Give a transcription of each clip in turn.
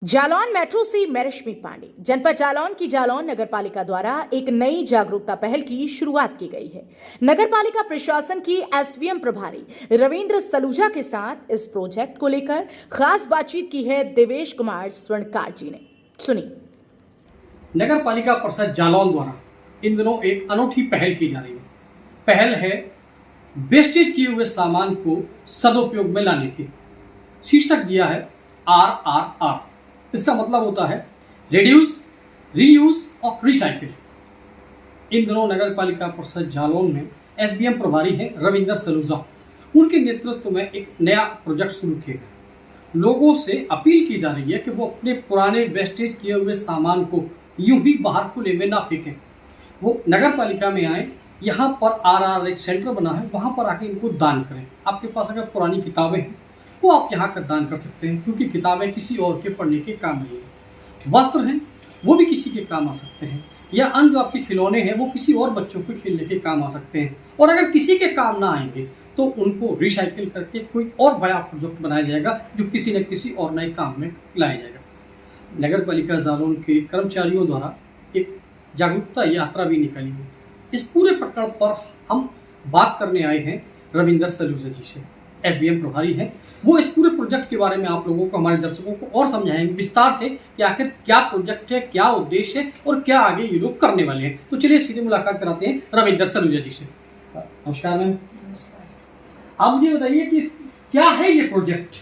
Jalaun metro से मैं रश्मि पांडे। जनपद जालौन की जालौन नगर पालिका द्वारा एक नई जागरूकता पहल की शुरुआत की गई है। नगर पालिका प्रशासन की एसवीएम प्रभारी रविंद्र सलूजा के साथ इस प्रोजेक्ट को लेकर खास बातचीत की है देवेश कुमार स्वर्णकार जी ने। सुनिए। नगर पालिका परिषद जालौन द्वारा इन दिनों एक अनूठी पहल की जा रही है। पहल है वेस्टेज किए हुए सामान को सदुपयोग में लाने की। शीर्षक दिया है RRR। इसका मतलब होता है रिड्यूस, रीयूज और रिसाइकिल। इन दिनों नगर पालिका परिषद जालौन में एसबीएम प्रभारी हैं रविंद्र सलूजा। उनके नेतृत्व में एक नया प्रोजेक्ट शुरू किया गया। लोगों से अपील की जा रही है कि वो अपने पुराने वेस्टेज किए हुए सामान को यूं ही बाहर खुले में ना फेंकें। वो नगर पालिका में आए, यहाँ पर RR एक सेंटर बना है, वहाँ पर आके इनको दान करें। आपके पास अगर पुरानी किताबें हैं वो आप यहाँ का दान कर सकते हैं, क्योंकि किताबें किसी और के पढ़ने के काम नहीं है। वस्त्र हैं वो भी किसी के काम आ सकते हैं, या अन्य जो आपके खिलौने हैं वो किसी और बच्चों को खेलने के काम आ सकते हैं। और अगर किसी के काम ना आएंगे तो उनको रिसाइकिल करके कोई और बड़ा प्रोजेक्ट बनाया जाएगा जो किसी न किसी और नए काम में लाया जाएगा। नगर पालिका जालौन के कर्मचारियों द्वारा एक जागरूकता यात्रा भी निकाली गई। इस पूरे प्रकरण पर हम बात करने आए हैं रविंद्र सलूजा जी से, एसबीएम प्रभारी हैं। वो इस पूरे प्रोजेक्ट के बारे में आप लोगों को, हमारे दर्शकों को और समझाएंगे विस्तार से कि आखिर क्या प्रोजेक्ट है, क्या उद्देश्य है और क्या आगे ये लोग करने वाले हैं। तो चलिए सीधे मुलाकात कराते हैं रविंद्र सलूजा जी से। नमस्कार मैम। आप मुझे बताइए कि क्या है ये प्रोजेक्ट।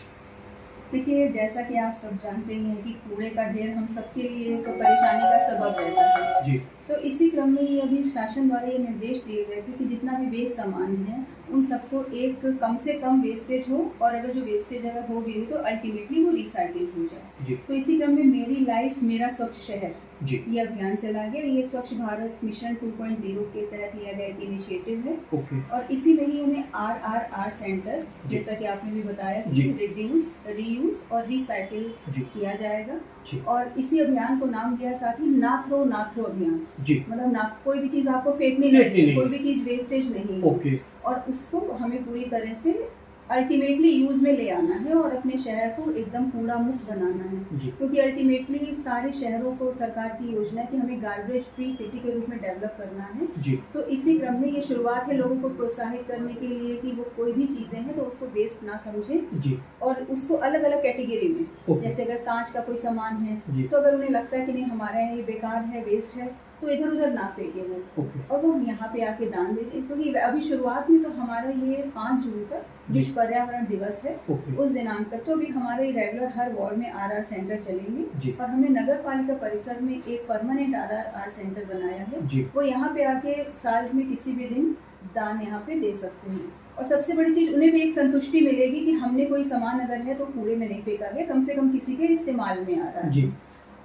देखिए, जैसा कि आप सब जानते ही हैं कि कूड़े का ढेर हम सबके लिए एक परेशानी का सबब रहता है जी। तो इसी क्रम में ये अभी शासन द्वारा ये निर्देश दिए गए थे कि जितना भी वेस्ट सामान है उन सबको एक कम से कम वेस्टेज हो, और अगर जो वेस्टेज अगर हो भी तो अल्टीमेटली वो रिसाइकिल हो जाए। तो इसी क्रम में मेरी लाइफ मेरा स्वच्छ शहर जी। ये अभियान चला गया। ये स्वच्छ भारत मिशन 2.0 के तहत लिया गया एक इनिशिएटिव है। और इसी में ही हमें RRR सेंटर, जैसा कि आपने भी बताया कि रिड्यूस, रीयूज और रिसाइकिल किया जाएगा। और इसी अभियान को नाम दिया साथ ही ना थ्रो अभियान। मतलब ना कोई भी चीज आपको फेंकनी नहीं, कोई भी चीज वेस्टेज नहीं। और उसको हमें पूरी तरह से अल्टीमेटली यूज में ले आना है और अपने शहर को एकदम कूड़ा मुक्त बनाना है। क्योंकि अल्टीमेटली सारे शहरों को सरकार की योजना है कि हमें गार्बेज फ्री सिटी के रूप में डेवलप करना है। तो इसी क्रम में ये शुरुआत है लोगों को प्रोत्साहित करने के लिए कि वो कोई भी चीजें हैं तो उसको वेस्ट ना समझे और उसको अलग अलग कैटेगरी में, जैसे अगर कांच का कोई सामान है तो अगर उन्हें लगता है कि नहीं हमारे यहाँ ये बेकार है, वेस्ट है, तो इधर उधर ना फेंके वो और वो यहाँ पे आके दान दे। क्योंकि अभी शुरुआत में तो हमारा ये 5 जून तक विश्व पर्यावरण दिवस है, उस दिनांक तक तो अभी हमारे रेगुलर हर वार्ड में RR सेंटर चलेंगे। और हमने नगर पालिका परिसर में एक परमानेंट RR सेंटर बनाया है। वो यहाँ पे आके साल में किसी भी दिन दान यहाँ पे दे सकते हैं। और सबसे बड़ी चीज उन्हें भी एक संतुष्टि मिलेगी कि हमने कोई सामान अगर है तो कूड़े में नहीं फेंका गया, कम से कम किसी के इस्तेमाल में आ रहा है।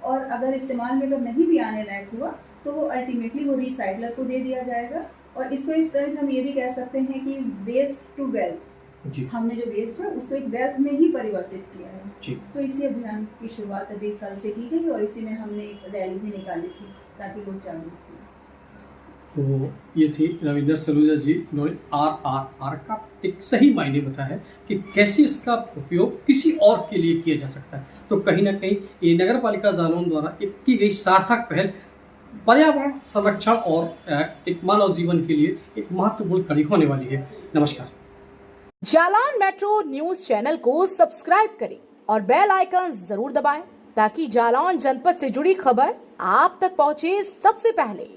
और अगर इस्तेमाल में अगर नहीं भी आने लायक हुआ तो वो अल्टीमेटली वो रिसाइकलर को दे दिया जाएगा। और इसको इस तरह से हम ये भी कह सकते हैं कि वेस्ट टू वेल्थ, हमने जो वेस्ट है उसको एक वेल्थ में ही परिवर्तित किया है। तो इसी अभियान की शुरुआत अभी कल से की गई और इसी में हमने एक रैली भी निकाली थी ताकि लोग जागरूक हों। तो ये थी रविंद्र सलूजा जी। इन्होंने RRR का एक सही मायने बताया है कि कैसे इसका उपयोग किसी और के लिए किया जा सकता है। तो कहीं ना कहीं ये नगर पालिका जालौन द्वारा एक की गई सार्थक पहल पर्यावरण संरक्षण और एक मानव जीवन के लिए एक महत्वपूर्ण कड़ी होने वाली है। नमस्कार। जालौन मेट्रो न्यूज चैनल को सब्सक्राइब करें और बेल आइकन जरूर दबाएं ताकि जालौन जनपद से जुड़ी खबर आप तक पहुंचे सबसे पहले।